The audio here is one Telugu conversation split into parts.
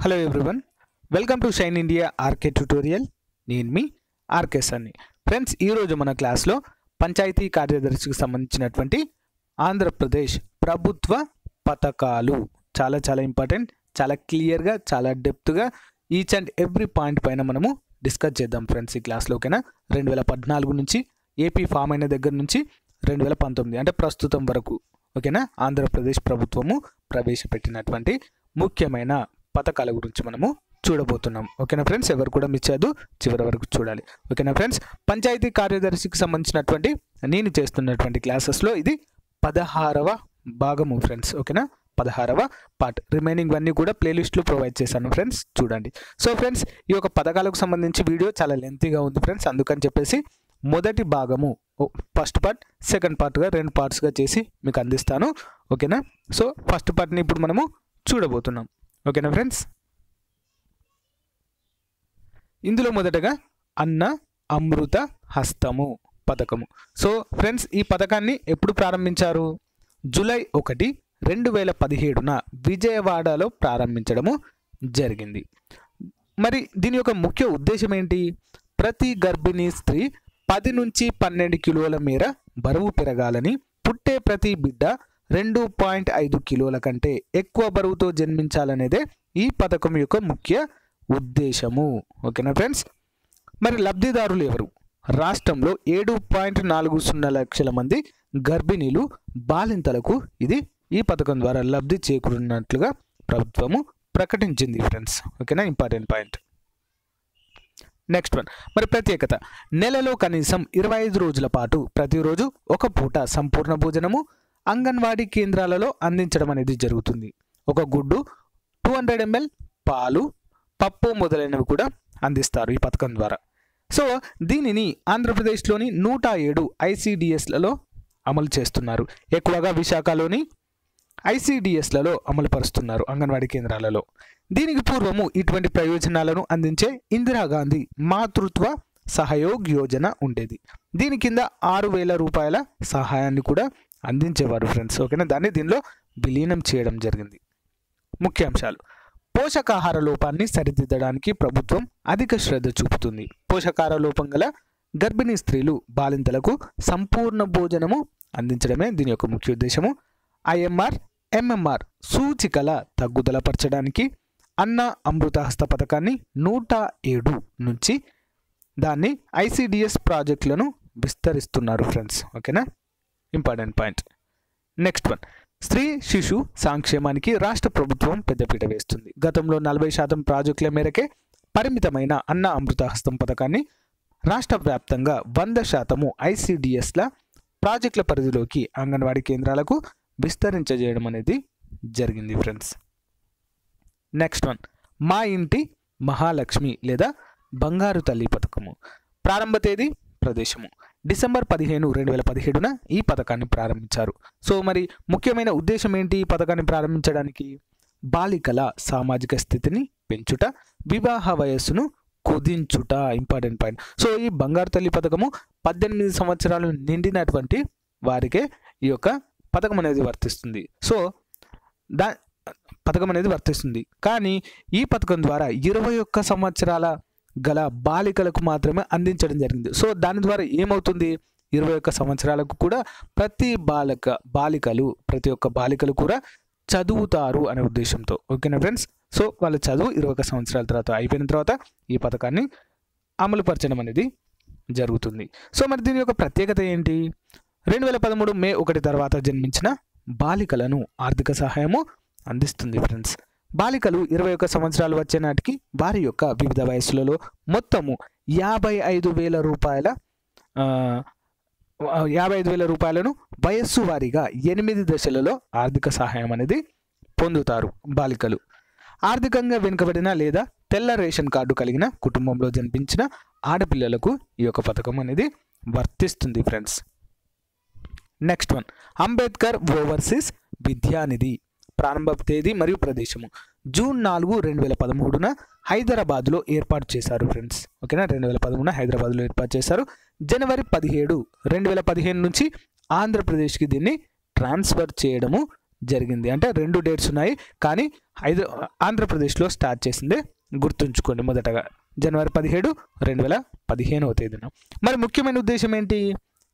Hello everyone, welcome to Shine India RK tutorial. నేను మీ ఆర్కే సన్ని. ఫ్రెండ్స్, ఈరోజు మన క్లాస్లో పంచాయతీ కార్యదర్శికి సంబంధించినటువంటి ఆంధ్రప్రదేశ్ ప్రభుత్వ పథకాలు చాలా చాలా ఇంపార్టెంట్, చాలా క్లియర్గా, చాలా డెప్త్గా ఈచ్ అండ్ ఎవ్రీ పాయింట్ పైన మనము డిస్కస్ చేద్దాం ఫ్రెండ్స్ ఈ క్లాస్లో. ఓకేనా? 2014 నుంచి ఏపీ ఫామ్ అయిన దగ్గర నుంచి 2019 అంటే ప్రస్తుతం వరకు, ఓకేనా, ఆంధ్రప్రదేశ్ ప్రభుత్వము ప్రవేశపెట్టినటువంటి ముఖ్యమైన పథకాల గురించి మనము చూడబోతున్నాం. ఓకేనా ఫ్రెండ్స్? ఎవరు కూడా మిస్ చేయద్దు, చివరి వరకు చూడాలి. ఓకేనా ఫ్రెండ్స్? పంచాయతీ కార్యదర్శికి సంబంధించినటువంటి నేను చేస్తున్నటువంటి క్లాసెస్లో ఇది 16వ భాగము ఫ్రెండ్స్. ఓకేనా? 16వ పార్ట్. రిమైనింగ్ అన్నీ కూడా ప్లేలిస్ట్లో ప్రొవైడ్ చేశాను ఫ్రెండ్స్, చూడండి. సో ఫ్రెండ్స్, ఈ యొక్క పథకాలకు సంబంధించి వీడియో చాలా లెంతీగా ఉంది ఫ్రెండ్స్, అందుకని చెప్పేసి మొదటి భాగము ఫస్ట్ పార్ట్, సెకండ్ పార్ట్గా 2 పార్ట్స్గా చేసి మీకు అందిస్తాను. ఓకేనా? సో ఫస్ట్ పార్ట్ని ఇప్పుడు మనము చూడబోతున్నాం. ఓకేనా ఫ్రెండ్స్? ఇందులో మొదటగా అన్న అమృత హస్తము పథకము. సో ఫ్రెండ్స్, ఈ పథకాన్ని ఎప్పుడు ప్రారంభించారు? జూలై 1, 2017 విజయవాడలో ప్రారంభించడము జరిగింది. మరి దీని యొక్క ముఖ్య ఉద్దేశం ఏంటి? ప్రతి గర్భిణీ స్త్రీ 10 నుంచి 12 కిలోల మేర బరువు పెరగాలని, పుట్టే ప్రతి బిడ్డ 2.5 కిలోల కంటే ఎక్కువ బరువుతో జన్మించాలనేదే ఈ పథకం యొక్క ముఖ్య ఉద్దేశము. ఓకేనా ఫ్రెండ్స్? మరి లబ్ధిదారులు ఎవరు? రాష్ట్రంలో 7.40 లక్షల మంది గర్భిణీలు, బాలింతలకు ఈ పథకం ద్వారా లబ్ధి చేకూరినట్లుగా ప్రభుత్వము ప్రకటించింది ఫ్రెండ్స్. ఓకేనా? Important point. నెక్స్ట్ వన్, మరి ప్రత్యేకత. నెలలో కనీసం 25 రోజుల పాటు ప్రతిరోజు ఒక పూట సంపూర్ణ భోజనము అంగన్వాడీ కేంద్రాలలో అందించడం అనేది జరుగుతుంది. ఒక గుడ్డు, 200 ml పాలు, పప్పు మొదలైనవి కూడా అందిస్తారు ఈ పథకం ద్వారా. సో దీనిని ఆంధ్రప్రదేశ్లోని 107 ICDSలలో అమలు చేస్తున్నారు. ఎక్కువగా విశాఖలోని ICDSలలో అమలు పరుస్తున్నారు అంగన్వాడీ కేంద్రాలలో. దీనికి పూర్వము ఇటువంటి ప్రయోజనాలను అందించే ఇందిరాగాంధీ మాతృత్వ సహయోగ్ యోజన ఉండేది. దీని కింద 6,000 రూపాయల సహాయాన్ని కూడా అందించేవారు ఫ్రెండ్స్. ఓకేనా? దీనిలో విలీనం చేయడం జరిగింది. ముఖ్యాంశాలు. పోషకాహార లోపాన్ని సరిదిద్దడానికి ప్రభుత్వం అధిక శ్రద్ధ చూపుతుంది. పోషకాహార లోపం గల గర్భిణీ స్త్రీలు, బాలింతలకు సంపూర్ణ భోజనము అందించడమే దీని యొక్క ముఖ్య ఉద్దేశము. IMR, MMR సూచికల తగ్గుదల పరచడానికి అన్న అమృత హస్త పథకాన్ని 107 నుంచి దాన్ని ICDS ప్రాజెక్టులను విస్తరిస్తున్నారు ఫ్రెండ్స్. ఓకేనా? Important point. నెక్స్ట్ వన్, స్త్రీ శిశు సంక్షేమానికి రాష్ట్ర ప్రభుత్వం పెద్దపీట వేస్తుంది. గతంలో 40% ప్రాజెక్టుల మేరకే పరిమితమైన అన్న అమృత హస్తం పథకాన్ని రాష్ట్ర వ్యాప్తంగా 100% ICDSల ప్రాజెక్టుల పరిధిలోకి అంగన్వాడీ కేంద్రాలకు విస్తరించజేయడం అనేది జరిగింది ఫ్రెండ్స్. నెక్స్ట్ వన్, మా ఇంటి మహాలక్ష్మి లేదా బంగారు తల్లి పథకము. ప్రారంభ తేదీ, ప్రదేశము డిసెంబర్ 15, 2017 ఈ పథకాన్ని ప్రారంభించారు. సో మరి ముఖ్యమైన ఉద్దేశం ఏంటి ఈ పథకాన్ని ప్రారంభించడానికి? బాలికల సామాజిక స్థితిని పెంచుట, వివాహ వయస్సును కుదించుట. Important point. సో ఈ బంగారు తల్లి పథకము 18 సంవత్సరాలు నిండినటువంటి వారికే ఈ యొక్క పథకం అనేది వర్తిస్తుంది. సో పథకం అనేది వర్తిస్తుంది. కానీ ఈ పథకం ద్వారా 21 సంవత్సరాల గల బాలికలకు మాత్రమే అందించడం జరిగింది. సో దాని ద్వారా ఏమవుతుంది? 21 సంవత్సరాలకు కూడా ప్రతి ఒక్క బాలికలు కూడా చదువుతారు అనే ఉద్దేశంతో. ఓకేనా ఫ్రెండ్స్? సో వాళ్ళ చదువు 21 సంవత్సరాల తర్వాత అయిపోయిన తర్వాత ఈ పథకాన్ని అమలుపరచడం అనేది జరుగుతుంది. సో మరి దీని యొక్క ప్రత్యేకత ఏంటి? 2013 మే 1 తర్వాత జన్మించిన బాలికలను ఆర్థిక సహాయము అందిస్తుంది ఫ్రెండ్స్. బాలికలు 21 సంవత్సరాలు వచ్చే నాటికి వారి యొక్క వివిధ వయస్సులలో మొత్తము 55,000 రూపాయలను వయస్సు వారీగా 8 దశలలో ఆర్థిక సహాయం అనేది పొందుతారు బాలికలు. ఆర్థికంగా వెనుకబడిన లేదా తెల్ల రేషన్ కార్డు కలిగిన కుటుంబంలో జన్మించిన ఆడపిల్లలకు ఈ యొక్క పథకం అనేది వర్తిస్తుంది friends. Next one, Ambedkar overseas Vidyanidhi. ప్రారంభ తేదీ మరియు ప్రదేశము జూన్ 4, 2013 హైదరాబాద్లో ఏర్పాటు చేశారు ఫ్రెండ్స్. ఓకేనా? 2013 హైదరాబాద్లో ఏర్పాటు చేశారు. జనవరి 17, 2015 నుంచి ఆంధ్రప్రదేశ్కి దీన్ని ట్రాన్స్ఫర్ చేయడము జరిగింది. అంటే 2 డేట్స్ ఉన్నాయి, కానీ ఆంధ్రప్రదేశ్లో స్టార్ట్ చేసిందే గుర్తుంచుకోండి. మొదటగా జనవరి 17, 2015వ తేదీన. మరి ముఖ్యమైన ఉద్దేశం ఏంటి?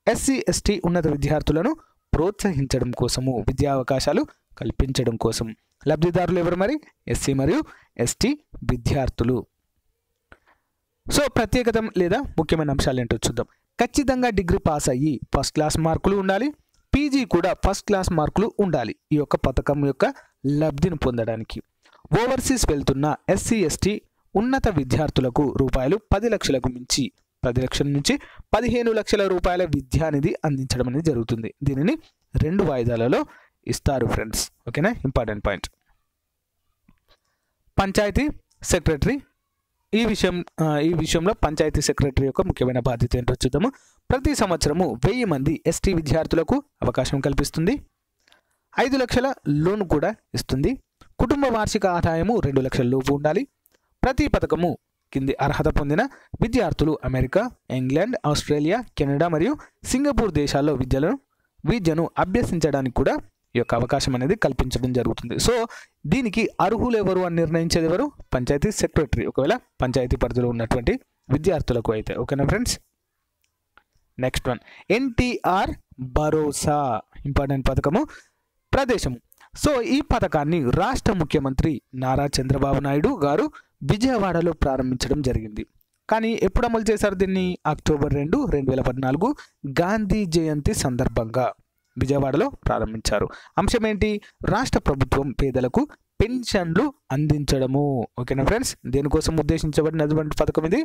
ఎస్సీ ఎస్టీ ఉన్నత విద్యార్థులను ప్రోత్సహించడం కోసము, విద్యా అవకాశాలు కల్పించడం కోసం. లబ్ధిదారులు ఎవరు మరి? ఎస్సీ మరియు ఎస్టీ విద్యార్థులు. సో ప్రత్యేకత లేదా ముఖ్యమైన అంశాలు ఏంటో చూద్దాం. ఖచ్చితంగా డిగ్రీ పాస్ అయ్యి ఫస్ట్ క్లాస్ మార్కులు ఉండాలి, పీజీ కూడా ఫస్ట్ క్లాస్ మార్కులు ఉండాలి ఈ యొక్క పథకం యొక్క లబ్ధిని పొందడానికి. ఓవర్సీస్ వెళ్తున్న ఎస్సీ ఎస్టీ ఉన్నత విద్యార్థులకు రూపాయలు 10 లక్షలకు మించి 10 లక్షల నుంచి 15 లక్షల రూపాయల విద్యానిధి అందించడం అనేది జరుగుతుంది. దీనిని 2 వాయిదాలలో ఇస్తారు ఫ్రెండ్స్. ఓకేనా, ఇంపార్టెంట్ పాయింట్. పంచాయతీ సెక్రటరీ ఈ విషయంలో పంచాయతీ సెక్రటరీ యొక్క ముఖ్యమైన బాధ్యత ఏంటో చూద్దాము. ప్రతి సంవత్సరము 1000 మంది ఎస్టీ విద్యార్థులకు అవకాశం కల్పిస్తుంది. 5 లక్షల లోన్ కూడా ఇస్తుంది. కుటుంబ వార్షిక ఆదాయము 2 లక్షల లోపు ఉండాలి. ప్రతి పథకము కింది అర్హత పొందిన విద్యార్థులు అమెరికా, ఇంగ్లాండ్, ఆస్ట్రేలియా, కెనడా మరియు సింగపూర్ దేశాల్లో విద్యను అభ్యసించడానికి కూడా ఈ యొక్క అవకాశం అనేది కల్పించడం జరుగుతుంది. సో దీనికి అర్హులు ఎవరు అని నిర్ణయించేది ఎవరు? పంచాయతీ సెక్రటరీ, ఒకవేళ పంచాయతీ పరిధిలో ఉన్నటువంటి విద్యార్థులకు అయితే. ఓకేనా ఫ్రెండ్స్. నెక్స్ట్ వన్, ఎన్టీఆర్ భరోసా, ఇంపార్టెంట్ పథకము, ప్రదేశము. సో ఈ పథకాన్ని రాష్ట్ర ముఖ్యమంత్రి నారా చంద్రబాబు నాయుడు గారు విజయవాడలో ప్రారంభించడం జరిగింది. కానీ ఎప్పుడు అమలు చేశారు దీన్ని? అక్టోబర్ 2, 2014 గాంధీ జయంతి సందర్భంగా విజయవాడలో ప్రారంభించారు. అంశం ఏంటి? రాష్ట్ర ప్రభుత్వం పేదలకు పెన్షన్లు అందించడము. ఓకేనా ఫ్రెండ్స్. దేనికోసం ఉద్దేశించబడినటువంటి పథకం ఇది?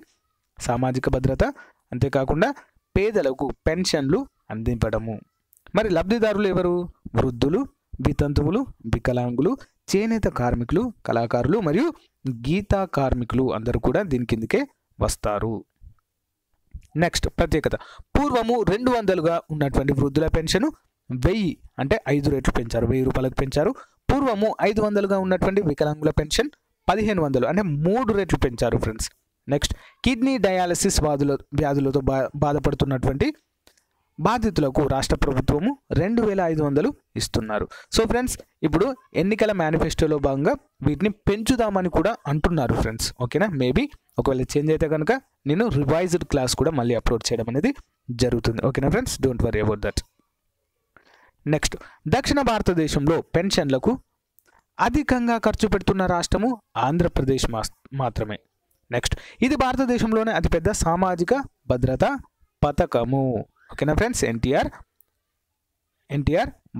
సామాజిక భద్రత, అంతేకాకుండా పేదలకు పెన్షన్లు అందించడము. మరి లబ్ధిదారులు ఎవరు? వృద్ధులు, వితంతువులు, వికలాంగులు, చేనేత కార్మికులు, కళాకారులు మరియు గీతా కార్మికులు అందరూ కూడా దీని కిందకే వస్తారు. నెక్స్ట్ ప్రత్యేకత, పూర్వము 200గా ఉన్నటువంటి వృద్ధుల పెన్షన్ 1000 అంటే 5 రెట్లు పెంచారు, 1000 రూపాయలకు పెంచారు. పూర్వము 500గా ఉన్నటువంటి వికలాంగుల పెన్షన్ 1500 అంటే 3 రెట్లు పెంచారు ఫ్రెండ్స్. నెక్స్ట్ కిడ్నీ డయాలసిస్ వ్యాధులతో బాధపడుతున్నటువంటి బాధితులకు రాష్ట్ర ప్రభుత్వము 2500 ఇస్తున్నారు. సో ఫ్రెండ్స్, ఇప్పుడు ఎన్నికల మేనిఫెస్టోలో భాగంగా వీటిని పెంచుదామని కూడా అంటున్నారు ఫ్రెండ్స్. ఓకేనా, మేబీ ఒకవేళ చేంజ్ అయితే కనుక నేను రివైజ్డ్ క్లాస్ కూడా మళ్ళీ అప్లోడ్ చేయడం అనేది జరుగుతుంది. ఓకేనా friends, don't worry about that. Next, దక్షిణ భారతదేశంలో పెన్షన్లకు అధికంగా ఖర్చు పెడుతున్న రాష్ట్రము ఆంధ్రప్రదేశ్ మాత్రమే. నెక్స్ట్, ఇది భారతదేశంలోనే అతిపెద్ద సామాజిక భద్రతా పథకము. ఓకేనా ఫ్రెండ్స్, ఎన్టీఆర్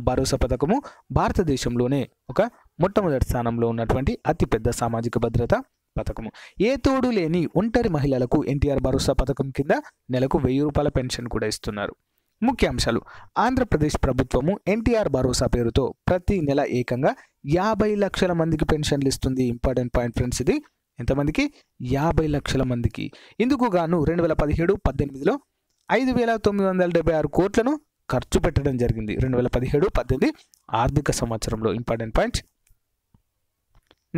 భరోసా పథకము భారతదేశంలోనే ఒక మొట్టమొదటి స్థానంలో ఉన్నటువంటి అతిపెద్ద సామాజిక భద్రతా పథకము. ఏ తోడు లేని ఒంటరి మహిళలకు ఎన్టీఆర్ భరోసా పథకం కింద నెలకు 1000 రూపాయల పెన్షన్ కూడా ఇస్తున్నారు. ముఖ్య అంశాలు, ఆంధ్రప్రదేశ్ ప్రభుత్వము ఎన్టీఆర్ భరోసా పేరుతో ప్రతి నెల ఏకంగా 50 లక్షల మందికి పెన్షన్లు ఇస్తుంది. ఇంపార్టెంట్ పాయింట్ ఫ్రెండ్స్, ఇది ఎంతమందికి? 50 లక్షల మందికి. ఇందుకు గాను 2017-18లో 5,976 కోట్లను ఖర్చు పెట్టడం జరిగింది. 2017-18 ఆర్థిక సంవత్సరంలో. Important point.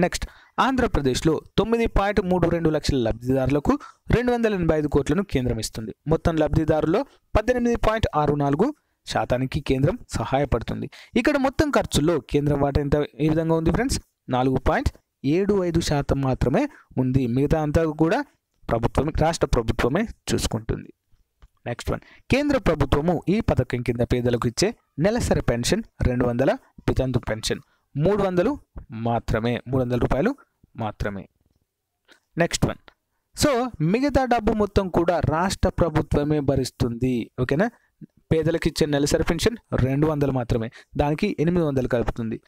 నెక్స్ట్, ఆంధ్రప్రదేశ్లో 9.32 లక్షల లబ్ధిదారులకు 285 కోట్లను కేంద్రం ఇస్తుంది. మొత్తం లబ్ధిదారుల్లో 18.64% కేంద్రం సహాయపడుతుంది. ఇక్కడ మొత్తం ఖర్చుల్లో కేంద్రం వాటా ఎంత ఏ విధంగా ఉంది ఫ్రెండ్స్? 4.75% మాత్రమే ఉంది. మిగతా అంతా కూడా రాష్ట్ర ప్రభుత్వమే చూసుకుంటుంది. నెక్స్ట్ వన్, కేంద్ర ప్రభుత్వము ఈ పథకం కింద పేదలకు ఇచ్చే నెలసరి పెన్షన్ 200, వితంతు పెన్షన్ 300 మాత్రమే, 300 రూపాయలు మాత్రమే. నెక్స్ట్ వన్, సో మిగతా డబ్బు మొత్తం కూడా రాష్ట్ర ప్రభుత్వమే భరిస్తుంది. ఓకేనా, పేదలకు ఇచ్చే నెలసరి పెన్షన్ 200 మాత్రమే, దానికి 800 కలుపుతుంది.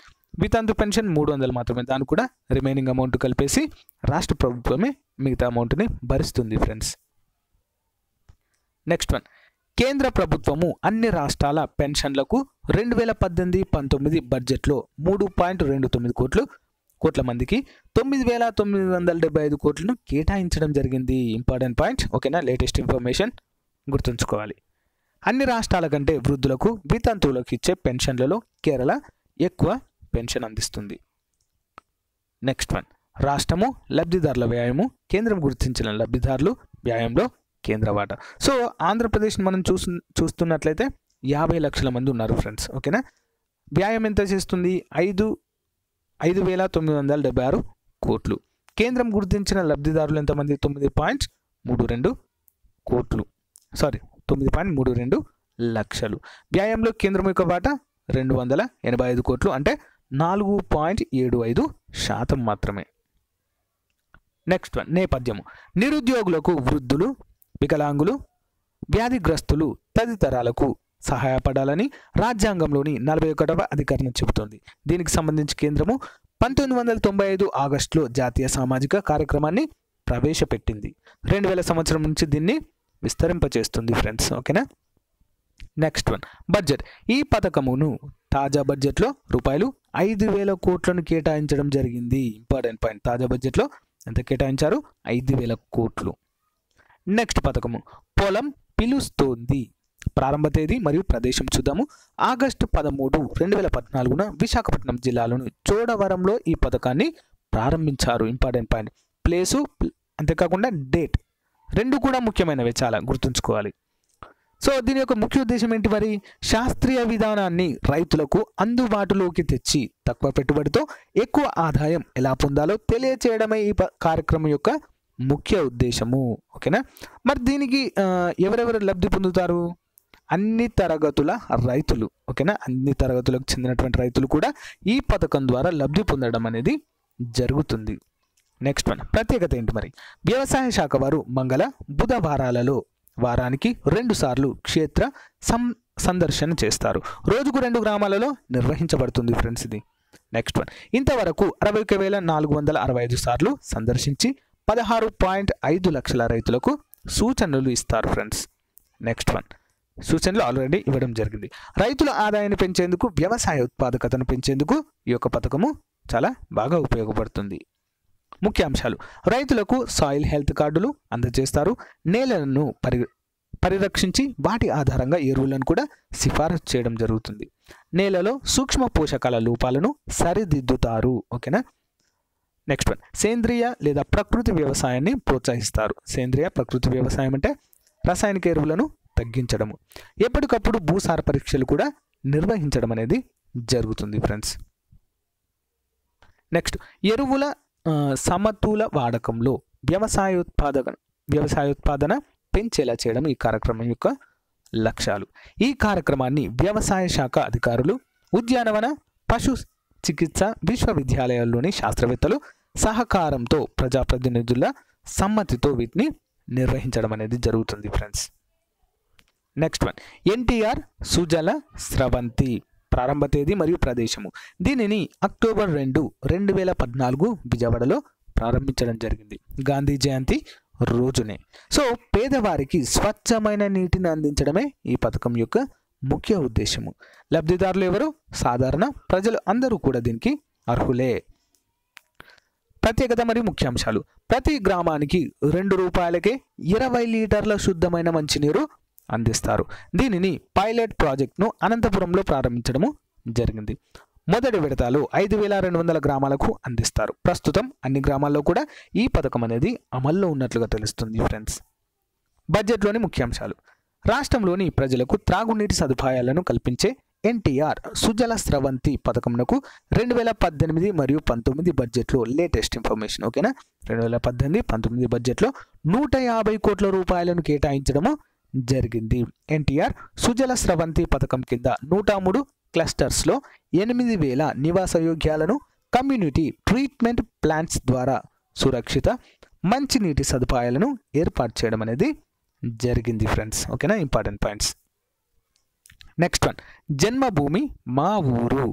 వితంతు పెన్షన్ 300 మాత్రమే, దానికి కూడా రిమైనింగ్ అమౌంట్ కలిపేసి రాష్ట్ర ప్రభుత్వమే మిగతా అమౌంట్ని భరిస్తుంది ఫ్రెండ్స్. నెక్స్ట్ వన్, కేంద్ర ప్రభుత్వము అన్ని రాష్ట్రాల పెన్షన్లకు 2018-19 బడ్జెట్లో 3.29 కోట్ల మందికి 9,975 కోట్లను కేటాయించడం జరిగింది. Important point. ఓకేనా, లేటెస్ట్ ఇన్ఫర్మేషన్ గుర్తుంచుకోవాలి. అన్ని రాష్ట్రాల కంటే వృద్ధులకు, వితంతువులకు ఇచ్చే పెన్షన్లలో కేరళ ఎక్కువ పెన్షన్ అందిస్తుంది. నెక్స్ట్ వన్, రాష్ట్రము లబ్ధిదారుల వ్యాయము, కేంద్రం గుర్తించిన లబ్ధిదారులు వ్యాయంలో కేంద్ర వాటా. సో ఆంధ్రప్రదేశ్ని మనం చూస్తున్నట్లయితే 50 లక్షల మంది ఉన్నారు ఫ్రెండ్స్. ఓకేనా, వ్యాయం ఎంత చేస్తుంది? 5,976 కోట్లు. కేంద్రం గుర్తించిన లబ్ధిదారులు ఎంతమంది? 9.32 కోట్లు, 9.32 లక్షలు. వ్యాయంలో కేంద్రం యొక్క వాటా 285 కోట్లు, అంటే 4.75% మాత్రమే. నెక్స్ట్ వన్, నేపథ్యము. నిరుద్యోగులకు, వృద్ధులు, వికలాంగులు, వ్యాధిగ్రస్తులు తదితరాలకు సహాయపడాలని రాజ్యాంగంలోని 41వ అధికరణం చెబుతుంది. దీనికి సంబంధించి కేంద్రము 1995 ఆగస్టులో జాతీయ సామాజిక కార్యక్రమాన్ని ప్రవేశపెట్టింది. 2000 సంవత్సరం నుంచి దీన్ని విస్తరింపచేస్తుంది ఫ్రెండ్స్. ఓకేనా. Next one, budget. ఈ పథకమును తాజా బడ్జెట్లో రూపాయలు 5,000 కోట్లను కేటాయించడం జరిగింది. ఇంపార్టెంట్ పాయింట్, తాజా బడ్జెట్లో ఎంత కేటాయించారు? 5,000 కోట్లు. నెక్స్ట్ పథకము, పొలం పిలుస్తోంది. ప్రారంభ తేదీ మరియు ప్రదేశం చూద్దాము. ఆగస్టు 13, 2014న విశాఖపట్నం జిల్లాలోని చోడవరంలో ఈ పథకాన్ని ప్రారంభించారు. ఇంపార్టెంట్ పాయింట్, ప్లేసు అంతేకాకుండా డేట్ రెండు కూడా ముఖ్యమైనవి, చాలా గుర్తుంచుకోవాలి. సో దీని యొక్క ముఖ్య ఉద్దేశం ఏంటి మరి? శాస్త్రీయ విధానాన్ని రైతులకు అందుబాటులోకి తెచ్చి తక్కువ పెట్టుబడితో ఎక్కువ ఆదాయం ఎలా పొందాలో తెలియచేయడమే ఈ కార్యక్రమం యొక్క ముఖ్య ఉద్దేశము. ఓకేనా. మరి దీనికి ఎవరెవరు లబ్ధి పొందుతారు? అన్ని తరగతుల రైతులు. ఓకేనా. అన్ని తరగతులకు చెందినటువంటి రైతులు కూడా ఈ పథకం ద్వారా లబ్ధి పొందడం అనేది జరుగుతుంది. నెక్స్ట్ వన్, ప్రత్యేకత ఏంటి మరి? వ్యవసాయ శాఖ వారు మంగళ, బుధవారాలలో వారానికి 2 సార్లు క్షేత్ర సందర్శన చేస్తారు. రోజుకు 2 గ్రామాలలో నిర్వహించబడుతుంది ఫ్రెండ్స్ ఇది. నెక్స్ట్ వన్, ఇంతవరకు 61,465 సార్లు సందర్శించి 16.5 లక్షల రైతులకు సూచనలు ఇస్తారు ఫ్రెండ్స్. నెక్స్ట్ వన్, సూచనలు ఆల్రెడీ ఇవ్వడం జరిగింది. రైతుల ఆదాయాన్ని పెంచేందుకు, వ్యవసాయ ఉత్పాదకతను పెంచేందుకు ఈ యొక్క పథకము చాలా బాగా ఉపయోగపడుతుంది. ముఖ్యాంశాలు: రైతులకు సాయిల్ హెల్త్ కార్డులు అందజేస్తారు. నేలను పరిరక్షించి వాటి ఆధారంగా ఎరువులను కూడా సిఫారసు చేయడం జరుగుతుంది. నేలలో సూక్ష్మ పోషకాల లోపాలను సరిదిద్దుతారు. ఓకేనా. నెక్స్ట్ వన్, సేంద్రియ లేదా ప్రకృతి వ్యవసాయాన్ని ప్రోత్సహిస్తారు. సేంద్రియ ప్రకృతి వ్యవసాయం అంటే రసాయనిక ఎరువులను తగ్గించడము. ఎప్పటికప్పుడు భూసార పరీక్షలు కూడా నిర్వహించడం అనేది జరుగుతుంది ఫ్రెండ్స్. నెక్స్ట్, ఎరువుల సమతుల వాడకంలో వ్యవసాయోత్పాదన పెంచేలా చేయడం ఈ కార్యక్రమం యొక్క లక్ష్యాలు. ఈ కార్యక్రమాన్ని వ్యవసాయ శాఖ అధికారులు, ఉద్యానవన, పశు చికిత్స విశ్వవిద్యాలయాల్లోని శాస్త్రవేత్తలు సహకారంతో, ప్రజాప్రతినిధుల సమ్మతితో వీటిని నిర్వహించడం అనేది జరుగుతుంది friends. Next one, NTR Sujala Sravanthi. ప్రారంభ తేదీ మరియు ప్రదేశము. దీనిని అక్టోబర్ 2, 2014 విజయవాడలో ప్రారంభించడం జరిగింది, గాంధీ జయంతి రోజునే. సో పేదవారికి స్వచ్ఛమైన నీటిని అందించడమే ఈ పథకం యొక్క ముఖ్య ఉద్దేశము. లబ్ధిదారులు ఎవరు? సాధారణ ప్రజలు అందరూ కూడా దీనికి అర్హులే. ప్రత్యేకత మరియు ముఖ్యాంశాలు: ప్రతి గ్రామానికి 2 రూపాయలకే 20 లీటర్ల శుద్ధమైన మంచినీరు అందిస్తారు. దీనిని పైలట్ ప్రాజెక్ట్ను అనంతపురంలో ప్రారంభించడము జరిగింది. మొదటి విడతలో 5,200 గ్రామాలకు అందిస్తారు. ప్రస్తుతం అన్ని గ్రామాల్లో కూడా ఈ పథకం అనేది అమల్లో ఉన్నట్లుగా తెలుస్తుంది ఫ్రెండ్స్. బడ్జెట్లోని ముఖ్యాంశాలు: రాష్ట్రంలోని ప్రజలకు త్రాగునీటి సదుపాయాలను కల్పించే ఎన్టీఆర్ సుజల స్రవంతి పథకంకు 2018 మరియు 19 బడ్జెట్లో లేటెస్ట్ ఇన్ఫర్మేషన్. ఓకేనా. 2018-19 బడ్జెట్లో 150 కోట్ల రూపాయలను కేటాయించడము జరిగింది. ఎన్టీఆర్ సుజల స్రవంతి పథకం కింద 103 క్లస్టర్స్లో 8,000 నివాసయోగ్యాలను కమ్యూనిటీ ట్రీట్మెంట్ ప్లాంట్స్ ద్వారా సురక్షిత మంచినీటి సదుపాయాలను ఏర్పాటు చేయడం అనేది జరిగింది ఫ్రెండ్స్. ఓకేనా. Important points. నెక్స్ట్ వన్, జన్మభూమి మా ఊరు.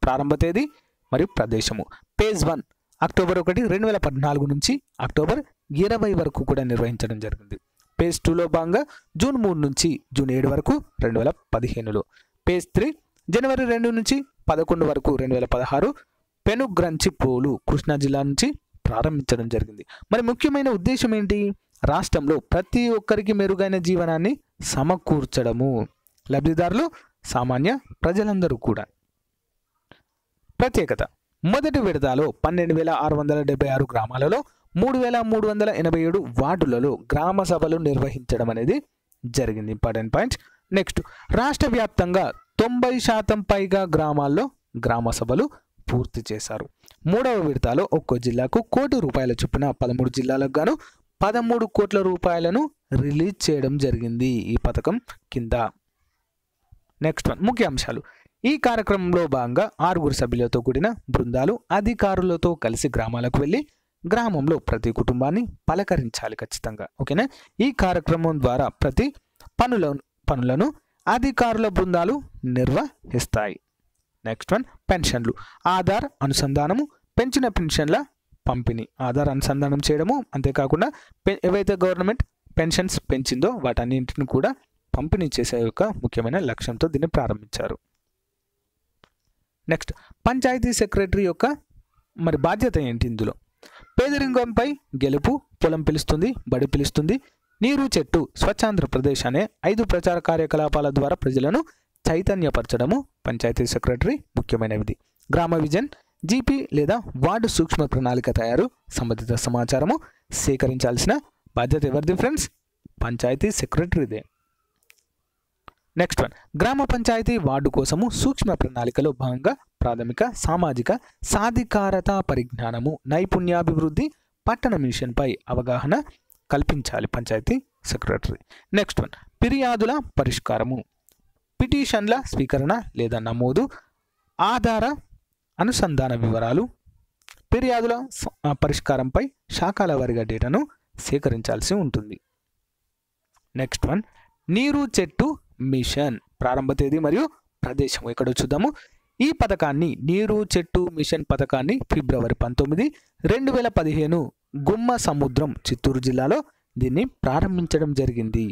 ప్రారంభ తేదీ మరియు ప్రదేశము. పేజ్ 1 అక్టోబర్ 1, 2014 నుంచి అక్టోబర్ 20 వరకు కూడా నిర్వహించడం జరిగింది. పేజ్ 2లో భాగంగా జూన్ 3 నుంచి జూన్ 7 వరకు 2015లో. పేజ్ 3 జనవరి 2 నుంచి 11 వరకు 2016 పెనుగ్రంచిప్రోలు కృష్ణా జిల్లా నుంచి ప్రారంభించడం జరిగింది. మరి ముఖ్యమైన ఉద్దేశం ఏంటి? రాష్ట్రంలో ప్రతి ఒక్కరికి మెరుగైన జీవనాన్ని సమకూర్చడము. లబ్ధిదారులు సామాన్య ప్రజలందరూ కూడా. ప్రత్యేకత: మొదటి విడతలో 12,676 గ్రామాలలో 3,387 వార్డులలో గ్రామ సభలు నిర్వహించడం అనేది జరిగింది. Important points. నెక్స్ట్, రాష్ట్ర వ్యాప్తంగా 90% పైగా గ్రామాల్లో గ్రామ సభలు పూర్తి చేశారు. మూడవ విడతలో ఒక్కో జిల్లాకు ₹1,00,00,000 చొప్పున 13 జిల్లాలకు గాను 13 కోట్ల రూపాయలను రిలీజ్ చేయడం జరిగింది ఈ పథకం కింద. నెక్స్ట్ వన్ ముఖ్యాంశాలు. ఈ కార్యక్రమంలో భాగంగా 6 సభ్యులతో కూడిన బృందాలు అధికారులతో కలిసి గ్రామాలకు వెళ్ళి గ్రామంలో ప్రతి కుటుంబాన్ని పలకరించాలి ఖచ్చితంగా. ఓకేనా. ఈ కార్యక్రమం ద్వారా ప్రతి పనులను అధికారుల బృందాలు నిర్వహిస్తాయి. నెక్స్ట్ వన్ పెన్షన్లు. ఆధార్ అనుసంధానము, పెంచిన పెన్షన్ల పంపిణీ. ఆధార్ అనుసంధానం చేయడము, అంతేకాకుండా ఏవైతే గవర్నమెంట్ పెన్షన్స్ పెంచిందో వాటన్నింటిని కూడా పంపిణీ చేసే యొక్క ముఖ్యమైన లక్ష్యంతో దీన్ని ప్రారంభించారు. నెక్స్ట్ పంచాయతీ సెక్రటరీ యొక్క మరి బాధ్యత ఏంటి ఇందులో? పేదరికంపై గెలుపు, పొలం పిలుస్తుంది, బడి పిలుస్తుంది, నీరు చెట్టు, స్వచ్ఛాంధ్రప్రదేశ్ అనే 5 ప్రచార కార్యకలాపాల ద్వారా ప్రజలను చైతన్యపరచడము పంచాయతీ సెక్రటరీ ముఖ్యమైనది. గ్రామ విజన్, జీపీ లేదా వార్డు సూక్ష్మ ప్రణాళిక తయారు, సంబంధిత సమాచారము సేకరించాల్సిన బాధ్యత ఎవరిది ఫ్రెండ్స్? పంచాయతీ సెక్రటరీదే. నెక్స్ట్ వన్ గ్రామ పంచాయతీ వార్డు కోసము సూక్ష్మ ప్రణాళికలో భాగంగా ప్రాథమిక సామాజిక సాధికారత పరిజ్ఞానము, నైపుణ్యాభివృద్ధి, పట్టణ మిషన్పై అవగాహన కల్పించాలి పంచాయతీ సెక్రటరీ. నెక్స్ట్ వన్ ఫిర్యాదుల పరిష్కారము, పిటిషన్ల స్వీకరణ లేదా నమోదు, ఆధార అనుసంధాన వివరాలు, ఫిర్యాదుల పరిష్కారంపై శాఖల వారీగా డేటాను సేకరించాల్సి ఉంటుంది. నెక్స్ట్ వన్ నీరు చెట్టు మిషన్ ప్రారంభ తేదీ మరియు ప్రదేశం ఎక్కడో చూద్దాము. ఈ పథకాన్ని నీరు చెట్టు మిషన్ పథకాన్ని ఫిబ్రవరి 19, 2015 గుమ్మ సముద్రం చిత్తూరు జిల్లాలో దీన్ని ప్రారంభించడం జరిగింది.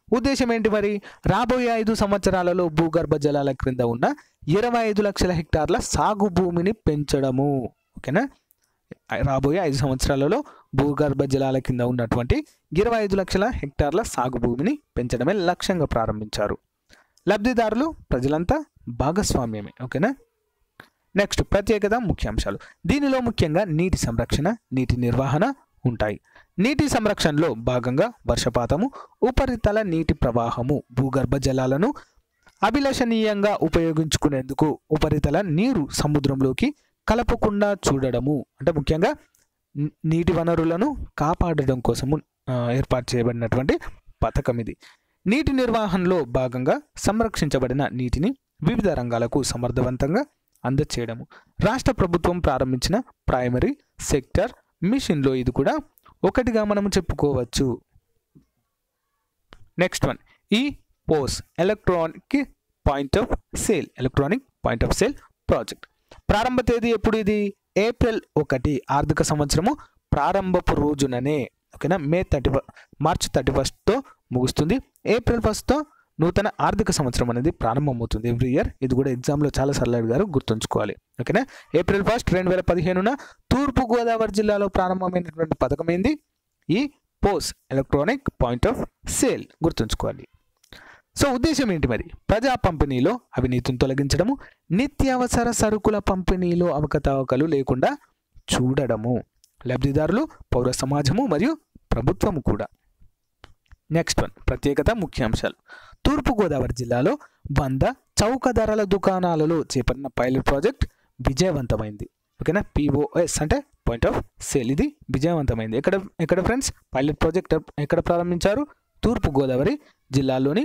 ఉద్దేశం ఏంటి మరి? రాబోయే 5 సంవత్సరాలలో భూగర్భ జలాల క్రింద ఉన్న 25 లక్షల హెక్టార్ల సాగు భూమిని పెంచడము. ఓకేనా. రాబోయే 5 సంవత్సరాలలో భూగర్భ జలాల కింద ఉన్నటువంటి 25 లక్షల హెక్టార్ల సాగు భూమిని పెంచడమే లక్ష్యంగా ప్రారంభించారు. లబ్ధిదారులు ప్రజలంతా భాగస్వామ్యమే. ఓకేనా. నెక్స్ట్ ప్రత్యేకత ముఖ్యాంశాలు. దీనిలో ముఖ్యంగా నీటి సంరక్షణ, నీటి నిర్వహణ ఉంటాయి. నీటి సంరక్షణలో భాగంగా వర్షపాతము, ఉపరితల నీటి ప్రవాహము, భూగర్భ జలాలను అభిలషణీయంగా ఉపయోగించుకునేందుకు ఉపరితల నీరు సముద్రంలోకి కలపకుండా చూడడము, అంటే ముఖ్యంగా నీటి వనరులను కాపాడడం కోసము ఏర్పాటు చేయబడినటువంటి పథకం ఇది. నీటి నిర్వహణలో భాగంగా సంరక్షించబడిన నీటిని వివిధ రంగాలకు సమర్థవంతంగా అందచేయడము. రాష్ట్ర ప్రభుత్వం ప్రారంభించిన ప్రైమరీ సెక్టర్ మిషన్లో ఇది కూడా ఒకటిగా మనము చెప్పుకోవచ్చు. నెక్స్ట్ వన్ ఈ POS electronic point of sale project. ప్రారంభ తేదీ ఎప్పుడు? ఇది ఏప్రిల్ 1 ఆర్థిక సంవత్సరము ప్రారంభపు రోజుననే. ఓకేనా. మార్చ్ 31తో ముగుస్తుంది. ఏప్రిల్ 1తో నూతన ఆర్థిక సంవత్సరం అనేది ప్రారంభమవుతుంది ఎవ్రీ ఇయర్. ఇది కూడా ఎగ్జామ్లో చాలాసార్లు అడిగారు, గుర్తుంచుకోవాలి. ఓకేనా. ఏప్రిల్ 1, 2015 తూర్పుగోదావరి జిల్లాలో ప్రారంభమైనటువంటి పథకం ఏంది? ఈ POS electronic point of sale. గుర్తుంచుకోవాలి. సో ఉద్దేశం ఏంటి మరి? ప్రజా పంపిణీలో అవినీతిని తొలగించడము, నిత్యావసర సరుకుల పంపిణీలో అవకతవకలు లేకుండా చూడడము, లబ్ధిదారులు పౌర సమాజము మరియు ప్రభుత్వము కూడా. నెక్స్ట్ వన్ ప్రత్యేకత ముఖ్యాంశాలు. తూర్పుగోదావరి జిల్లాలో 100 చౌక ధరల దుకాణాలలో చేపట్టిన పైలట్ ప్రాజెక్ట్ విజయవంతమైంది. ఓకేనా. POS అంటే పాయింట్ ఆఫ్ సేల్. ఇది విజయవంతమైంది. ఎక్కడ ఫ్రెండ్స్ పైలట్ ప్రాజెక్ట్ ఎక్కడ ప్రారంభించారు? తూర్పుగోదావరి జిల్లాలోని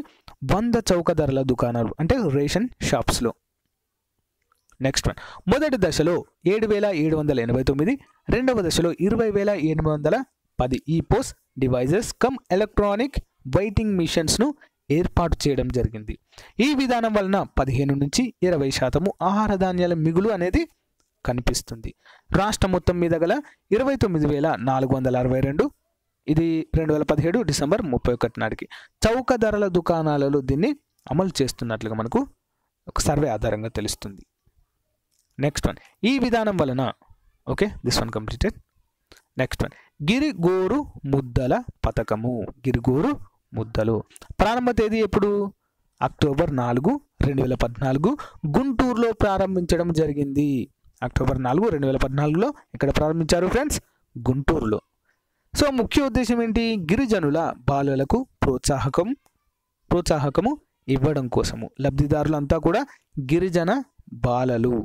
100 చౌక ధరల దుకాణాలు అంటే రేషన్ షాప్స్లో. నెక్స్ట్ వన్ మొదటి దశలో 7,789, రెండవ దశలో 20,810 ఈ పోస్ డివైజెస్ కమ్ ఎలక్ట్రానిక్ వెయిటింగ్ మిషన్స్ను ఏర్పాటు చేయడం జరిగింది. ఈ విధానం వలన 15 నుంచి 20% ఆహార ధాన్యాల మిగులు అనేది కనిపిస్తుంది. రాష్ట్రం మొత్తం మీద గల 29,462 ఇది 2017 డిసెంబర్ 31 నాటికి చౌక ధరల దుకాణాలలో దీన్ని అమలు చేస్తున్నట్లుగా మనకు ఒక సర్వే ఆధారంగా తెలుస్తుంది. నెక్స్ట్ వన్ ఈ విధానం వలన okay this one completed. Next one గిరిగోరు ముద్దల పథకము. గిరిగోరు ముద్దలు ప్రారంభ తేదీ ఎప్పుడు? అక్టోబర్ 4, 2014 గుంటూరులో ప్రారంభించడం జరిగింది. అక్టోబర్ 4, 2014లో ఇక్కడ ప్రారంభించారు ఫ్రెండ్స్, గుంటూరులో. సో ముఖ్య ఉద్దేశం ఏంటి? గిరిజనుల బాలలకు ప్రోత్సాహకము, ఇవ్వడం కోసము. లబ్ధిదారులంతా కూడా గిరిజన బాలలు.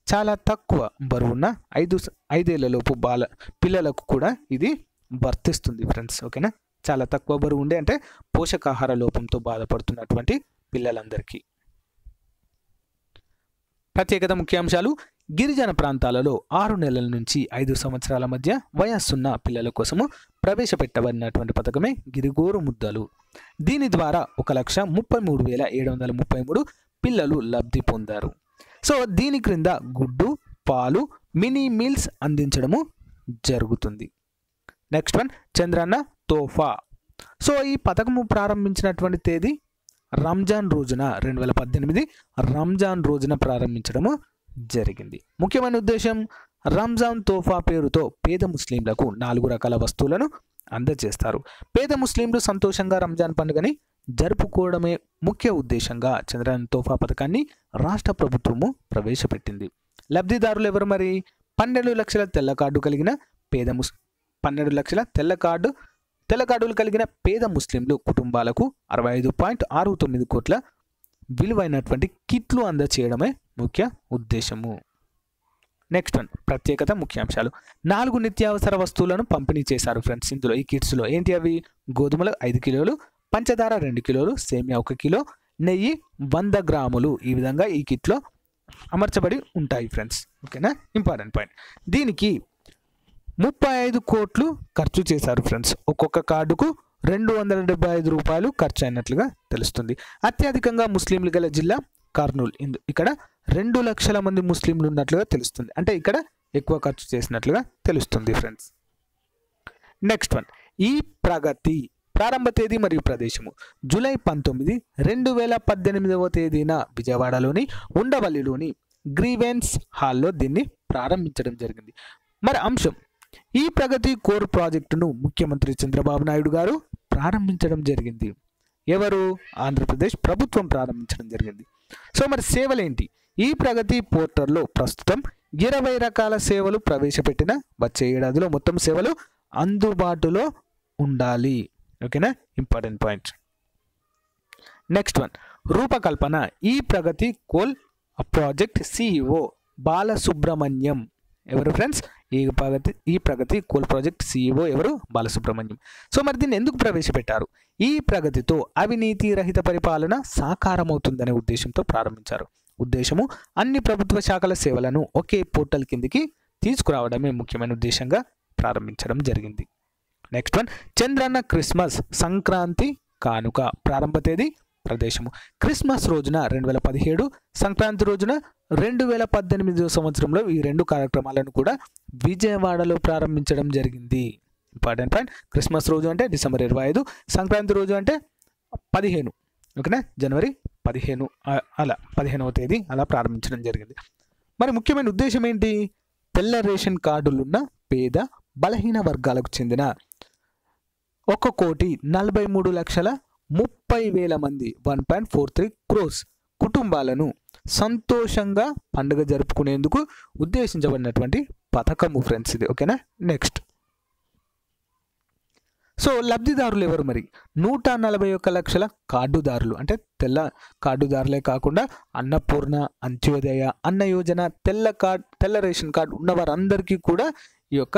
చాలా తక్కువ బరువున్న 5 ఏళ్లలోపు పిల్లలకు కూడా ఇది వర్తిస్తుంది ఫ్రెండ్స్. ఓకేనా, చాలా తక్కువ బరువు ఉండే అంటే పోషకాహార లోపంతో బాధపడుతున్నటువంటి పిల్లలందరికీ. ప్రత్యేకత ముఖ్యాంశాలు: గిరిజన ప్రాంతాలలో 6 నెలల నుంచి 5 సంవత్సరాల మధ్య వయస్సున్న పిల్లల కోసము ప్రవేశపెట్టబడినటువంటి పథకమే గిరిగోరు ముద్దలు. దీని ద్వారా 1,33,733 పిల్లలు లబ్ధి పొందారు. సో దీని క్రింద గుడ్డు, పాలు, మినీ మీల్స్ అందించడము జరుగుతుంది. Next one, Chandranna Tofa. So ఈ పథకము ప్రారంభించినటువంటి తేదీ రంజాన్ రోజున 2018 రంజాన్ రోజున ప్రారంభించడము జరిగింది. ముఖ్యమైన ఉద్దేశం, రంజాన్ తోఫా పేరుతో పేద ముస్లింలకు 4 రకాల వస్తువులను అందజేస్తారు. పేద ముస్లింలు సంతోషంగా రంజాన్ పండుగని జరుపుకోవడమే ముఖ్య ఉద్దేశంగా చంద్రన్న తోఫా పథకాన్ని రాష్ట్ర ప్రభుత్వము ప్రవేశపెట్టింది. లబ్ధిదారులు ఎవరు మరి? 12 లక్షల తెల్ల కార్డు కలిగిన 12 లక్షల తెల్ల కార్డులు కలిగిన పేద ముస్లింలు కుటుంబాలకు 65.69 కోట్ల విలువైనటువంటి కిట్లు అందజేయడమే ముఖ్య ఉద్దేశము. నెక్స్ట్ వన్, ప్రత్యేకత ముఖ్యాంశాలు. 4 నిత్యావసర వస్తువులను పంపిణీ చేశారు ఫ్రెండ్స్. ఇందులో ఈ కిట్స్లో ఏంటి అవి? గోధుమలు 5 కిలోలు, పంచదార 2 కిలోలు, సేమియా 1 కిలో, నెయ్యి 100 గ్రాములు. ఈ విధంగా ఈ కిట్లో అమర్చబడి ఉంటాయి ఫ్రెండ్స్. ఓకేనా, ఇంపార్టెంట్ పాయింట్. దీనికి 35 కోట్లు ఖర్చు చేశారు ఫ్రెండ్స్. ఒక్కొక్క కార్డుకు 275 రూపాయలు ఖర్చు అయినట్లుగా తెలుస్తుంది. అత్యధికంగా ముస్లింలు గల జిల్లా కర్నూలు. ఇక్కడ 2 లక్షల మంది ముస్లింలు ఉన్నట్లుగా తెలుస్తుంది. అంటే ఇక్కడ ఎక్కువ ఖర్చు చేసినట్లుగా తెలుస్తుంది ఫ్రెండ్స్. నెక్స్ట్ వన్, ఈ ప్రగతి ప్రారంభ తేదీ మరియు ప్రదేశము జూలై 19, 2018 తేదీన విజయవాడలోని ఉండవల్లిలోని గ్రీవెన్స్ హాల్లో దీన్ని ప్రారంభించడం జరిగింది. మరి అంశం, ఈ ప్రగతి కోర్ ప్రాజెక్టును ముఖ్యమంత్రి చంద్రబాబు నాయుడు గారు ప్రారంభించడం జరిగింది. ఎవరు? ఆంధ్రప్రదేశ్ ప్రభుత్వం ప్రారంభించడం జరిగింది. సో మరి సేవలేంటి? ఈ ప్రగతి పోర్టల్లో ప్రస్తుతం 20 రకాల సేవలు ప్రవేశపెట్టిన వచ్చే ఏడాదిలో మొత్తం సేవలు అందుబాటులో ఉండాలి. ఓకేనా, ఇంపార్టెంట్ పాయింట్. నెక్స్ట్ వన్, రూపకల్పన. ఈ ప్రగతి కోల్ ప్రాజెక్ట్ సిఇఓ బాలసుబ్రహ్మణ్యం. ఎవరు ఫ్రెండ్స్? ఈ ప్రగతి కోల్ ప్రాజెక్ట్ సిఇఓ ఎవరు? బాలసుబ్రహ్మణ్యం. సో మరి దీన్ని ఎందుకు ప్రవేశపెట్టారు? ఈ ప్రగతితో అవినీతి రహిత పరిపాలన సాకారమవుతుందనే ఉద్దేశంతో ప్రారంభించారు. ఉద్దేశము అన్ని ప్రభుత్వ శాఖల సేవలను ఒకే పోర్టల్ కిందికి తీసుకురావడమే ముఖ్యమైన ఉద్దేశంగా ప్రారంభించడం జరిగింది. Next one, Chandranna Christmas Sankranti కానుక. ప్రారంభ తేదీ, ప్రదేశము క్రిస్మస్ రోజున 2017, సంక్రాంతి రోజున 2018 సంవత్సరంలో ఈ 2 కార్యక్రమాలను కూడా విజయవాడలో ప్రారంభించడం జరిగింది. Important point. క్రిస్మస్ రోజు అంటే డిసెంబర్ 25, సంక్రాంతి రోజు అంటే 15. ఓకేనా, జనవరి 15 అలా 15వ తేదీ అలా ప్రారంభించడం జరిగింది. మరి ముఖ్యమైన ఉద్దేశం ఏంటి? తెల్ల రేషన్ కార్డులున్న పేద బలహీన వర్గాలకు చెందిన 1,43,30,000 మంది 1.43 crores కుటుంబాలను సంతోషంగా పండుగ జరుపుకునేందుకు ఉద్దేశించబడినటువంటి పథకము ఫ్రెండ్స్ ఇది. ఓకేనా, నెక్స్ట్. సో లబ్ధిదారులు ఎవరు మరి? 141 లక్షల కార్డుదారులు. అంటే తెల్ల కార్డుదారులే కాకుండా అన్నపూర్ణ, అంత్యోదయ, అన్న యోజన, తెల్ల రేషన్ కార్డు ఉన్న వారందరికీ కూడా ఈ యొక్క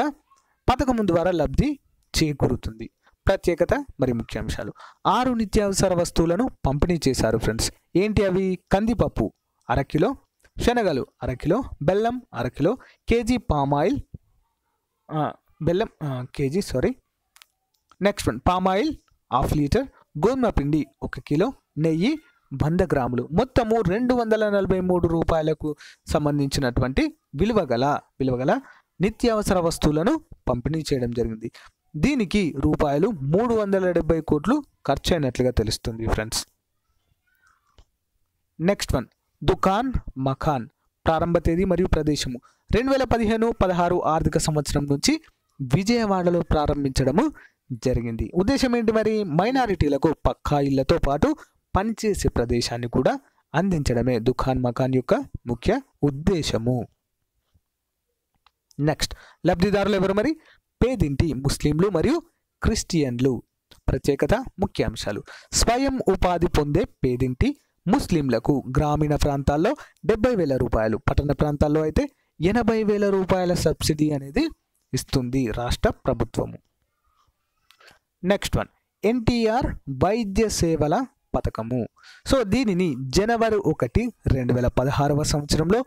పథకం ద్వారా లబ్ధి చేకూరుతుంది. ప్రత్యేకత మరి ముఖ్యాంశాలు. 6 నిత్యావసర వస్తువులను పంపిణీ చేశారు ఫ్రెండ్స్. ఏంటి అవి? కందిపప్పు 1/2 కిలో, శనగలు 1/2 కిలో, బెల్లం 1/2 kilo, KG palm oil next one, palm oil 1/2 litre, గోధుమ పిండి 1 కిలో, నెయ్యి 100 గ్రాములు. మొత్తము 243 రూపాయలకు సంబంధించినటువంటి విలువగల నిత్యావసర వస్తువులను పంపిణీ చేయడం జరిగింది. దీనికి రూపాయలు 370 కోట్లు ఖర్చు అయినట్లుగా తెలుస్తుంది ఫ్రెండ్స్. నెక్స్ట్ వన్, దుకాన్ మకాన్. ప్రారంభ తేదీ మరియు ప్రదేశము 2015-16 ఆర్థిక సంవత్సరం నుంచి విజయవాడలో ప్రారంభించడము జరిగింది. ఉద్దేశం ఏంటి మరి? మైనారిటీలకు పక్కా ఇళ్లతో పాటు పనిచేసే ప్రదేశాన్ని కూడా అందించడమే దుకాన్ మకాన్ యొక్క ముఖ్య ఉద్దేశము. నెక్స్ట్, లబ్ధిదారులు ఎవరు మరి? పేదింటి ముస్లింలు మరియు క్రిస్టియన్లు. ప్రత్యేకత, ముఖ్యాంశాలు. స్వయం ఉపాధి పొందే పేదింటి ముస్లింలకు గ్రామీణ ప్రాంతాల్లో 70,000 రూపాయలు, పట్టణ ప్రాంతాల్లో అయితే 80,000 రూపాయల సబ్సిడీ అనేది ఇస్తుంది రాష్ట్ర ప్రభుత్వము. నెక్స్ట్ వన్, ఎన్టీఆర్ వైద్య సేవల పథకము. సో దీనిని జనవరి 1, 2016వ సంవత్సరంలో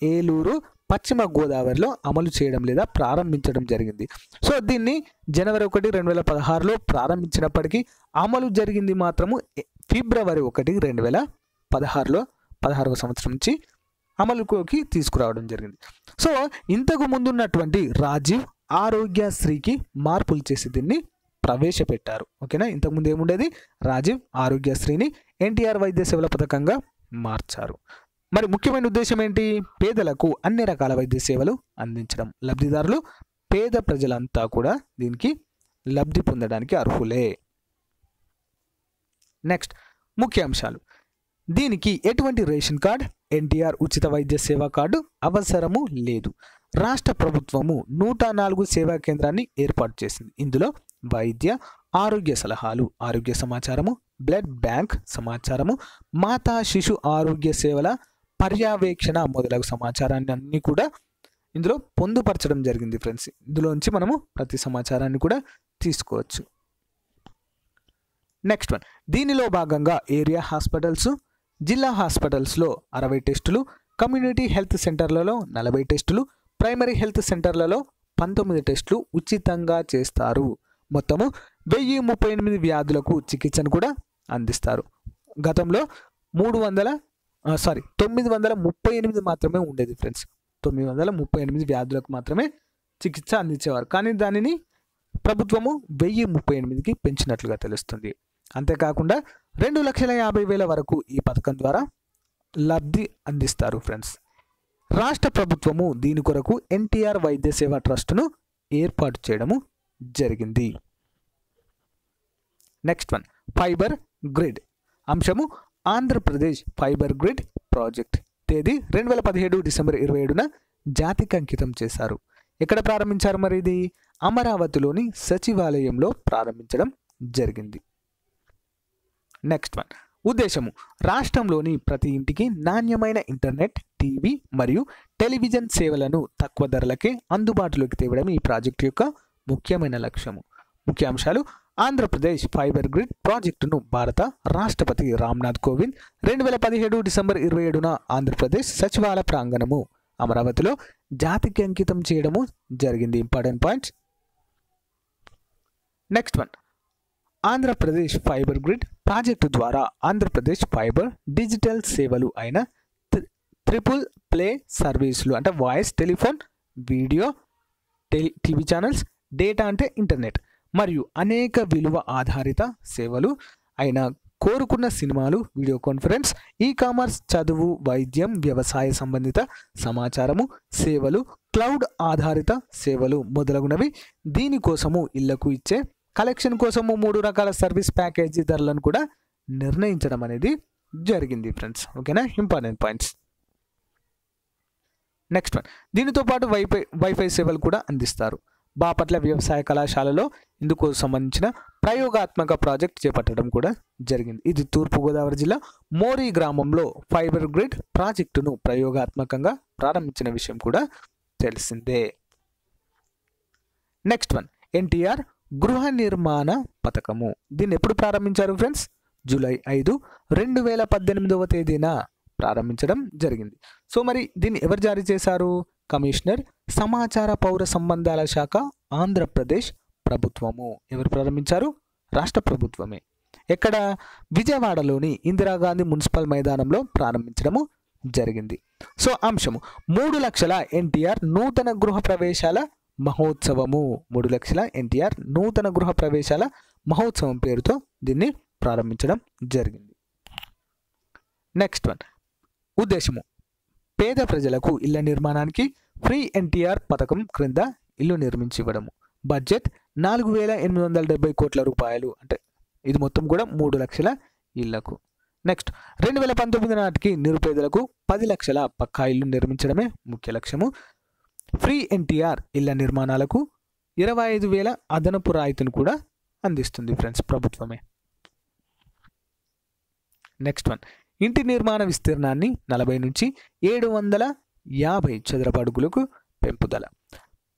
ఏలూరు పశ్చిమ గోదావరిలో అమలు చేయడం లేదా ప్రారంభించడం జరిగింది. సో దీన్ని జనవరి 1, 2016లో ప్రారంభించినప్పటికీ అమలు జరిగింది మాత్రము ఫిబ్రవరి 1, 2016వ సంవత్సరం నుంచి అమలులోకి తీసుకురావడం జరిగింది. సో ఇంతకు ముందున్నటువంటి రాజీవ్ ఆరోగ్యశ్రీకి మార్పులు చేసి దీన్ని ప్రవేశపెట్టారు. ఓకేనా, ఇంతకుముందు ఏముండేది, రాజీవ్ ఆరోగ్యశ్రీని ఎన్టీఆర్ వైద్య సేవల పథకంగా మార్చారు. మరి ముఖ్యమైన ఉద్దేశం ఏంటి, పేదలకు అన్ని రకాల వైద్య సేవలు అందించడం. లబ్ధిదారులు పేద ప్రజలంతా కూడా దీనికి లబ్ధి పొందడానికి అర్హులే. నెక్స్ట్, ముఖ్యాంశాలు. దీనికి ఎటువంటి రేషన్ కార్డ్, ఎన్టీఆర్ ఉచిత వైద్య సేవా కార్డు అవసరము లేదు. రాష్ట్ర ప్రభుత్వము 104 సేవా కేంద్రాన్ని ఏర్పాటు చేసింది. ఇందులో వైద్య ఆరోగ్య సలహాలు, ఆరోగ్య సమాచారము, బ్లడ్ బ్యాంక్ సమాచారము, మాతా శిశు ఆరోగ్య సేవల పర్యవేక్షణ మొదలగు సమాచారాన్ని అన్ని కూడా ఇందులో పొందుపరచడం జరిగింది ఫ్రెండ్స్. ఇందులోంచి మనము ప్రతి సమాచారాన్ని కూడా తీసుకోవచ్చు. నెక్స్ట్ వన్, దీనిలో భాగంగా ఏరియా హాస్పిటల్స్, జిల్లా హాస్పిటల్స్లో 60 టెస్టులు, కమ్యూనిటీ హెల్త్ సెంటర్లలో 40 టెస్టులు, ప్రైమరీ హెల్త్ సెంటర్లలో 19 టెస్టులు ఉచితంగా చేస్తారు. మొత్తము 1038 వ్యాధులకు చికిత్సను కూడా అందిస్తారు. గతంలో 938 మాత్రమే ఉండేది ఫ్రెండ్స్. 938 వ్యాధులకు మాత్రమే చికిత్స అందించేవారు. కానీ దానిని ప్రభుత్వము 1038కి పెంచినట్లుగా తెలుస్తుంది. అంతేకాకుండా 2,50,000 వరకు ఈ పథకం ద్వారా లబ్ధి అందిస్తారు ఫ్రెండ్స్. రాష్ట్ర ప్రభుత్వము దీని కొరకు ఎన్టీఆర్ వైద్య సేవా ట్రస్టును ఏర్పాటు చేయడము జరిగింది. నెక్స్ట్ వన్, ఫైబర్ గ్రిడ్ అంశము. ఆంధ్రప్రదేశ్ ఫైబర్ గ్రిడ్ ప్రాజెక్ట్ తేదీ 2017 డిసెంబర్ 27న జాతికి అంకితం చేశారు. ఎక్కడ ప్రారంభించారు మరి ఇది? అమరావతిలోని సచివాలయంలో ప్రారంభించడం జరిగింది. నెక్స్ట్ వన్, ఉద్దేశము. రాష్ట్రంలోని ప్రతి ఇంటికి నాణ్యమైన ఇంటర్నెట్, టీవీ మరియు టెలివిజన్ సేవలను తక్కువ ధరలకే అందుబాటులోకి తేవడం ఈ ప్రాజెక్టు యొక్క ముఖ్యమైన లక్ష్యము. ముఖ్యాంశాలు. ఆంధ్రప్రదేశ్ ఫైబర్ గ్రిడ్ ప్రాజెక్టును భారత రాష్ట్రపతి రామ్నాథ్ కోవింద్ 2017 డిసెంబర్ 27న ఆంధ్రప్రదేశ్ సచివాలయ ప్రాంగణము అమరావతిలో జాతికి అంకితం చేయడము జరిగింది. Important points. Next one, Andhra Pradesh fibre grid project ద్వారా ఆంధ్రప్రదేశ్ ఫైబర్ డిజిటల్ సేవలు అయిన ట్రిపుల్ ప్లే సర్వీసులు అంటే voice, telephone, video, TV channels, data అంటే ఇంటర్నెట్ మరియు అనేక విలువ ఆధారిత సేవలు అయిన కోరుకున్న సినిమాలు, వీడియో కాన్ఫరెన్స్, ఈ కామర్స్, చదువు, వైద్యం, వ్యవసాయ సంబంధిత సమాచారము సేవలు, క్లౌడ్ ఆధారిత సేవలు మొదలగునవి. దీనికోసము ఇళ్లకు ఇచ్చే కలెక్షన్ కోసము 3 రకాల సర్వీస్ ప్యాకేజీ ధరలను కూడా నిర్ణయించడం అనేది జరిగింది ఫ్రెండ్స్. ఓకేనా, ఇంపార్టెంట్ పాయింట్స్. నెక్స్ట్ వన్, దీనితో పాటు వైఫై సేవలు కూడా అందిస్తారు. బాపట్ల వ్యవసాయ కళాశాలలో ఇందుకు సంబంధించిన ప్రయోగాత్మక ప్రాజెక్ట్ చేపట్టడం కూడా జరిగింది. ఇది తూర్పుగోదావరి జిల్లా మోరీ గ్రామంలో ఫైబర్ గ్రిడ్ ప్రాజెక్టును ప్రయోగాత్మకంగా ప్రారంభించిన విషయం కూడా తెలిసిందే. నెక్స్ట్ వన్, ఎన్టీఆర్ గృహ నిర్మాణ పథకము. దీన్ని ఎప్పుడు ప్రారంభించారు ఫ్రెండ్స్? జూలై 5, 2018వ తేదీన ప్రారంభించడం జరిగింది. సో మరి దీన్ని ఎవరు జారీ చేశారు? కమిషనర్ సమాచార పౌర సంబంధాల శాఖ ఆంధ్రప్రదేశ్ ప్రభుత్వము. ఎవరు ప్రారంభించారు? రాష్ట్ర ప్రభుత్వమే. ఎక్కడ? విజయవాడలోని ఇందిరాగాంధీ మున్సిపల్ మైదానంలో ప్రారంభించడము జరిగింది. సో అంశము 3 లక్షల ఎన్టీఆర్ నూతన గృహ ప్రవేశాల మహోత్సవము. 3 లక్షల ఎన్టీఆర్ నూతన గృహ ప్రవేశాల మహోత్సవం పేరుతో దీన్ని ప్రారంభించడం జరిగింది. నెక్స్ట్ వన్, ఉద్దేశము. పేద ప్రజలకు ఇళ్ల నిర్మాణానికి ఫ్రీ ఎన్టీఆర్ పథకం క్రింద ఇల్లు నిర్మించి ఇవ్వడము. బడ్జెట్ 4,870 కోట్ల రూపాయలు. అంటే ఇది మొత్తం కూడా 3 లక్షల ఇళ్లకు. నెక్స్ట్, 2019 నాటికి నిరుపేదలకు 10 లక్షల పక్కా ఇల్లు నిర్మించడమే ముఖ్య లక్ష్యము. ఫ్రీ ఎన్టీఆర్ ఇళ్ల నిర్మాణాలకు 25,000 అదనపు రాయితీని కూడా అందిస్తుంది ఫ్రెండ్స్ ప్రభుత్వమే. నెక్స్ట్ వన్, ఇంటి నిర్మాణ విస్తీర్ణాన్ని 40 నుంచి 750 చదరపు అడుగులకు పెంపుదల.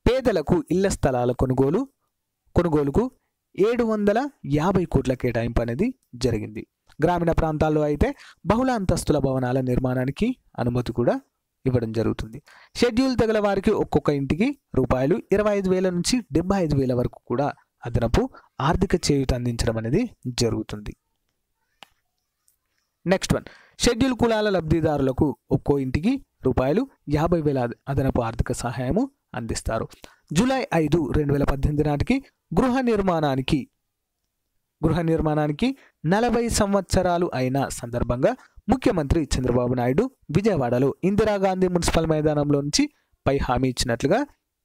పేదలకు ఇళ్ల స్థలాల కొనుగోలుకు 750 కోట్ల కేటాయింపు అనేది జరిగింది. గ్రామీణ ప్రాంతాల్లో అయితే బహుళ అంతస్తుల భవనాల నిర్మాణానికి అనుమతి కూడా ఇవ్వడం జరుగుతుంది. షెడ్యూల్ తెగల వారికి ఒక్కొక్క ఇంటికి రూపాయలు 25,000 నుంచి 75,000 వరకు కూడా అదనపు ఆర్థిక చేయూత అందించడం అనేది జరుగుతుంది. నెక్స్ట్ వన్, షెడ్యూల్ కులాల లబ్ధిదారులకు ఒక్కో ఇంటికి రూపాయలు 50,000 అదనపు ఆర్థిక సహాయము అందిస్తారు. జూలై 5, 2018 నాటికి గృహ నిర్మాణానికి 40 సంవత్సరాలు అయిన సందర్భంగా ముఖ్యమంత్రి చంద్రబాబు నాయుడు విజయవాడలో ఇందిరాగాంధీ మున్సిపల్ మైదానంలో నుంచి పై హామీ ఇచ్చినట్లుగా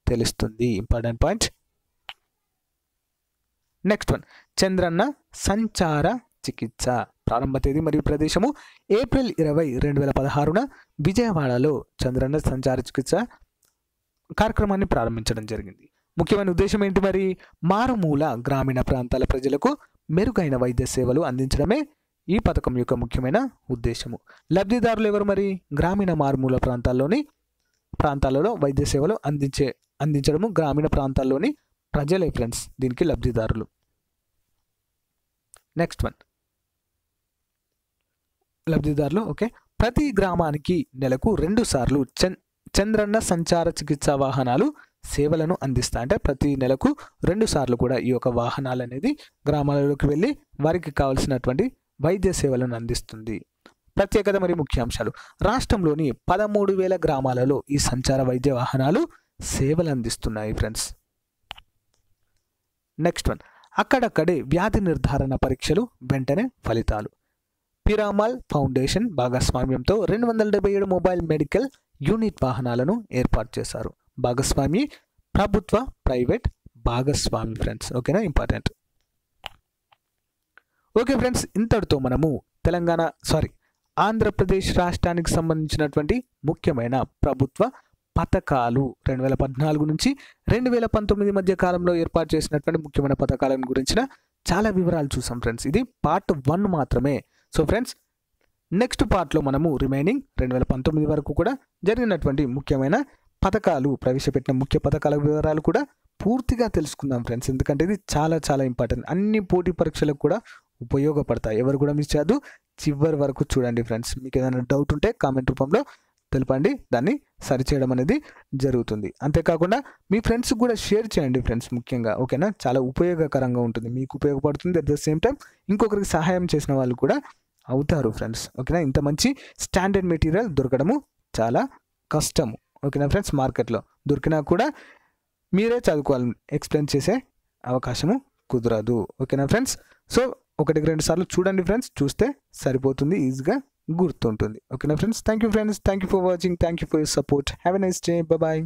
తెలుస్తుంది. Important point. Next one, Chandranna సంచార చికిత్స. ప్రారంభ తేదీ మరియు ప్రదేశము ఏప్రిల్ 20, 2016 విజయవాడలో చంద్రన్న సంచార చికిత్స కార్యక్రమాన్ని ప్రారంభించడం జరిగింది. ముఖ్యమైన ఉద్దేశం ఏంటి మరి? మారుమూల గ్రామీణ ప్రాంతాల ప్రజలకు మెరుగైన వైద్య సేవలు అందించడమే ఈ పథకం యొక్క ముఖ్యమైన ఉద్దేశము. లబ్ధిదారులు ఎవరు మరి? గ్రామీణ మారుమూల ప్రాంతాలలో వైద్య సేవలు అందించడము గ్రామీణ ప్రాంతాల్లోని ప్రజలే ఫ్రెండ్స్ దీనికి లబ్ధిదారులు. నెక్స్ట్ వన్, లబ్ధిదారులు ఓకే. ప్రతి గ్రామానికి నెలకు 2 సార్లు చంద్రన్న సంచార చికిత్సా వాహనాలు సేవలను అందిస్తాయి. అంటే ప్రతి నెలకు 2 సార్లు కూడా ఈ యొక్క వాహనాలు అనేది గ్రామాలలోకి వెళ్ళి వారికి కావాల్సినటువంటి వైద్య సేవలను అందిస్తుంది. ప్రత్యేకత మరియు ముఖ్యాంశాలు. రాష్ట్రంలోని 13,000 గ్రామాలలో ఈ సంచార వైద్య వాహనాలు సేవలు అందిస్తున్నాయి ఫ్రెండ్స్. నెక్స్ట్ వన్, అక్కడక్కడే వ్యాధి నిర్ధారణ పరీక్షలు, వెంటనే ఫలితాలు. పిరామల్ ఫౌండేషన్ భాగస్వామ్యంతో 277 మొబైల్ మెడికల్ యూనిట్ వాహనాలను ఏర్పాటు చేశారు. భాగస్వామి ప్రభుత్వ ప్రైవేట్ భాగస్వామి ఫ్రెండ్స్. ఓకేనా? ఇంపార్టెంట్. ఓకే ఫ్రెండ్స్, ఇంతటితో మనము ఆంధ్రప్రదేశ్ రాష్ట్రానికి సంబంధించినటువంటి ముఖ్యమైన ప్రభుత్వ పథకాలు 2014 నుంచి 2019 మధ్య కాలంలో ఏర్పాటు చేసినటువంటి ముఖ్యమైన పథకాలను గురించిన చాలా వివరాలు చూసాం ఫ్రెండ్స్. ఇది పార్ట్ 1 మాత్రమే. సో ఫ్రెండ్స్, నెక్స్ట్ పార్ట్లో మనము రిమైనింగ్ 2019 వరకు కూడా జరిగినటువంటి ముఖ్యమైన పథకాలు, ప్రవేశపెట్టిన ముఖ్య పథకాల వివరాలు కూడా పూర్తిగా తెలుసుకుందాం ఫ్రెండ్స్. ఎందుకంటే ఇది చాలా చాలా ఇంపార్టెంట్. అన్ని పోటీ పరీక్షలకు కూడా ఉపయోగపడతాయి. ఎవరు కూడా మిస్ చేయద్దు, చివరి వరకు చూడండి ఫ్రెండ్స్. మీకు ఏదైనా డౌట్ ఉంటే కామెంట్ రూపంలో తెలపండి, దాన్ని సరిచేయడం అనేది జరుగుతుంది. అంతేకాకుండా మీ ఫ్రెండ్స్కి కూడా షేర్ చేయండి ఫ్రెండ్స్ ముఖ్యంగా. ఓకేనా? చాలా ఉపయోగకరంగా ఉంటుంది, మీకు ఉపయోగపడుతుంది. అట్ ద సేమ్ టైం ఇంకొకరికి సహాయం చేసిన వాళ్ళు కూడా అవుతారు ఫ్రెండ్స్. ఓకేనా? ఇంత మంచి స్టాండర్డ్ మెటీరియల్ దొరకడము చాలా కష్టము. ఓకేనా ఫ్రెండ్స్? మార్కెట్లో దొరికినా కూడా మీరే చదువుకోవాలి, ఎక్స్ప్లెయిన్ చేసే అవకాశము కుదరదు. ఓకేనా ఫ్రెండ్స్? సో 1-2 సార్లు చూడండి ఫ్రెండ్స్, చూస్తే సరిపోతుంది, ఈజీగా గుర్తుంటుంది. ఓకేనా friends? Thank you friends, thank you for watching, thank you for your support. Have a nice day, bye.